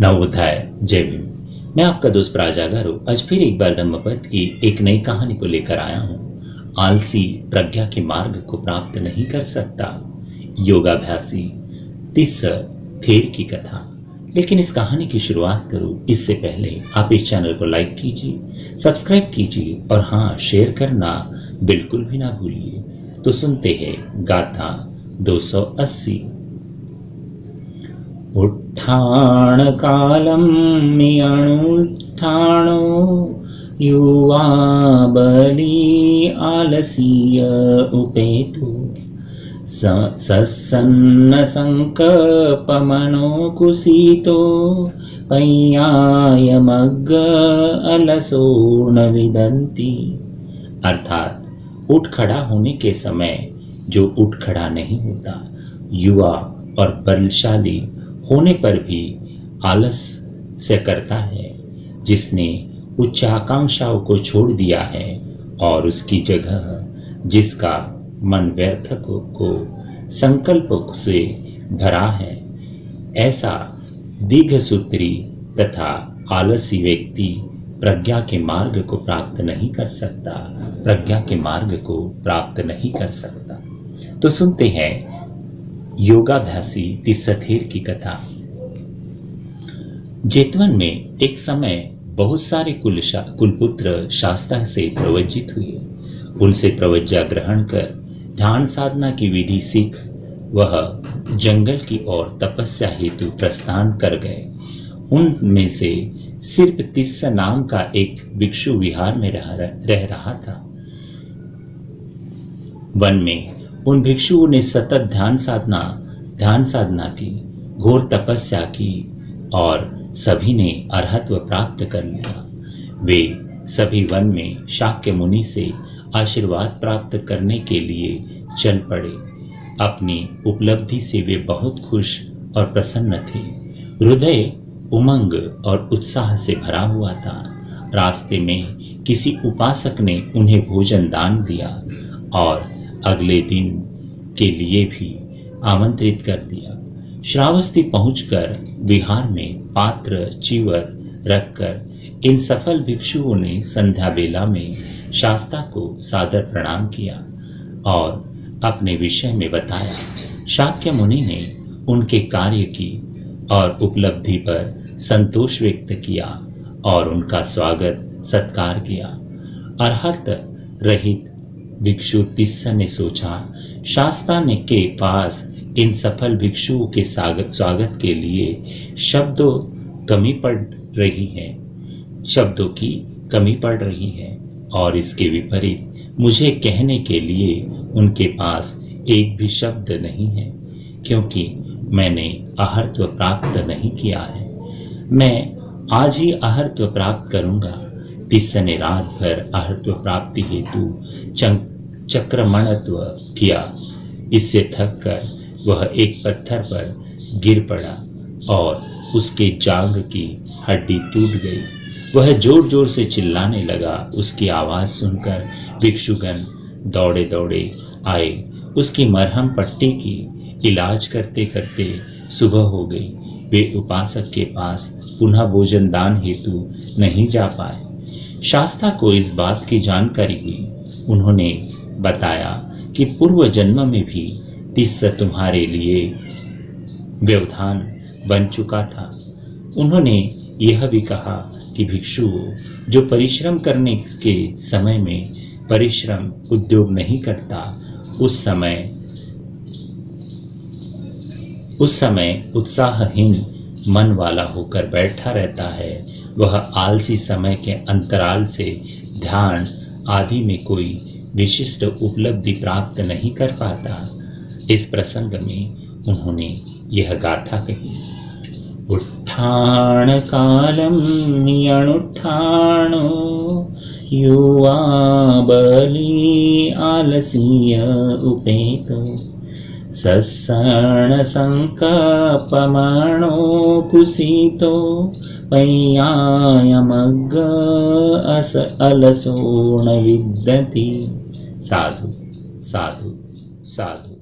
नवोदय जय भीम। मैं आपका दोस्त प्राजागर हूँ। आज फिर एक बार धम्मपद की एक नई कहानी को लेकर आया हूँ। आलसी प्रज्ञा के मार्ग को प्राप्त नहीं कर सकता, योगाभ्यासी तिस थेर की कथा। लेकिन इस कहानी की शुरुआत करूं इससे पहले आप इस चैनल को लाइक कीजिए, सब्सक्राइब कीजिए और हाँ, शेयर करना बिल्कुल भी ना भूलिए। तो सुनते हैं गाथा 280। उत्थान कालम अनुष्ठानो युवा बली आलसीय उपेतु सत्सन्न संकल्पमनो कुसितो पय्यायमग्ग अलसो न विदन्ति। अर्थात उठ खड़ा होने के समय जो उठ खड़ा नहीं होता, युवा और बलशाली होने पर भी आलस से करता है, जिसने उच्च आकांक्षाओं को छोड़ दिया है और उसकी जगह जिसका मन व्यर्थ को संकल्प से भरा है, ऐसा दीर्घसूत्री तथा आलसी व्यक्ति प्रज्ञा के मार्ग को प्राप्त नहीं कर सकता, प्रज्ञा के मार्ग को प्राप्त नहीं कर सकता। तो सुनते हैं योगाभ्यासी तिस्सथेर की कथा। जेतवन में एक समय बहुत सारे कुलपुत्र शास्त्र से प्रवज्जित हुए। उनसे प्रवज्ञा ग्रहण कर ध्यान साधना की विधि सीख वह जंगल की ओर तपस्या हेतु प्रस्थान कर गए। उनमें से सिर्फ तिस्स नाम का एक भिक्षु विहार में रह रहा था। वन में उन भिक्षुओं ने सतत ध्यान साधना की, घोर तपस्या की और सभी ने अरहत्व प्राप्त कर लिया। वे सभी वन में शाक्य मुनि से आशीर्वाद प्राप्त करने के लिए चल पड़े। अपनी उपलब्धि से वे बहुत खुश और प्रसन्न थे। हृदय उमंग और उत्साह से भरा हुआ था। रास्ते में किसी उपासक ने उन्हें भोजन दान दिया और अगले दिन के लिए भी आमंत्रित कर दिया। श्रावस्ती पहुंचकर विहार में पात्र चीवर रखकर इन सफल भिक्षुओं ने संध्या बेला में शास्ता को सादर प्रणाम किया और अपने विषय में बताया। शाक्य मुनि ने उनके कार्य की और उपलब्धि पर संतोष व्यक्त किया और उनका स्वागत सत्कार किया। अरहत रहित भिक्षु तिस्स ने सोचा, शास्ता ने के पास इन सफल भिक्षुओं के स्वागत के लिए शब्दों की कमी पड़ रही है और इसके विपरीत मुझे कहने के लिए उनके पास एक भी शब्द नहीं है, क्योंकि मैंने अहर्त्व प्राप्त नहीं किया है। मैं आज ही अहर्त्व प्राप्त करूंगा। तिस्स ने रात भर अहर्त्व प्राप्ति हेतु चक्रमणत्व किया। इससे थक कर वह एक पत्थर पर गिर पड़ा और उसके जांघ की हड्डी टूट गई। वह जोर जोर से चिल्लाने लगा। उसकी आवाज सुनकर भिक्षुगण दौड़े दौड़े आए। उसकी मरहम पट्टी की इलाज करते करते सुबह हो गई। वे उपासक के पास पुनः भोजन दान हेतु नहीं जा पाए। शास्ता को इस बात की जानकारी हुई। उन्होंने बताया कि पूर्व जन्म में भी तिस्स तुम्हारे लिए व्यवधान बन चुका था। उन्होंने यह भी कहा कि भिक्षु जो परिश्रम करने के समय में परिश्रम उद्योग नहीं करता, उस समय उत्साहहीन मन वाला होकर बैठा रहता है। वह आलसी समय के अंतराल से ध्यान आदि में कोई विशिष्ट उपलब्धि प्राप्त नहीं कर पाता। इस प्रसंग में उन्होंने यह गाथा कही। उत्थान कालम अनुष्ठानो युवा बली आलसीय उपेतो सत्सन्न संकल्पमनो कुसितो पय्यायमग्ग अलसो न विदन्ति। साधु साधु साधु।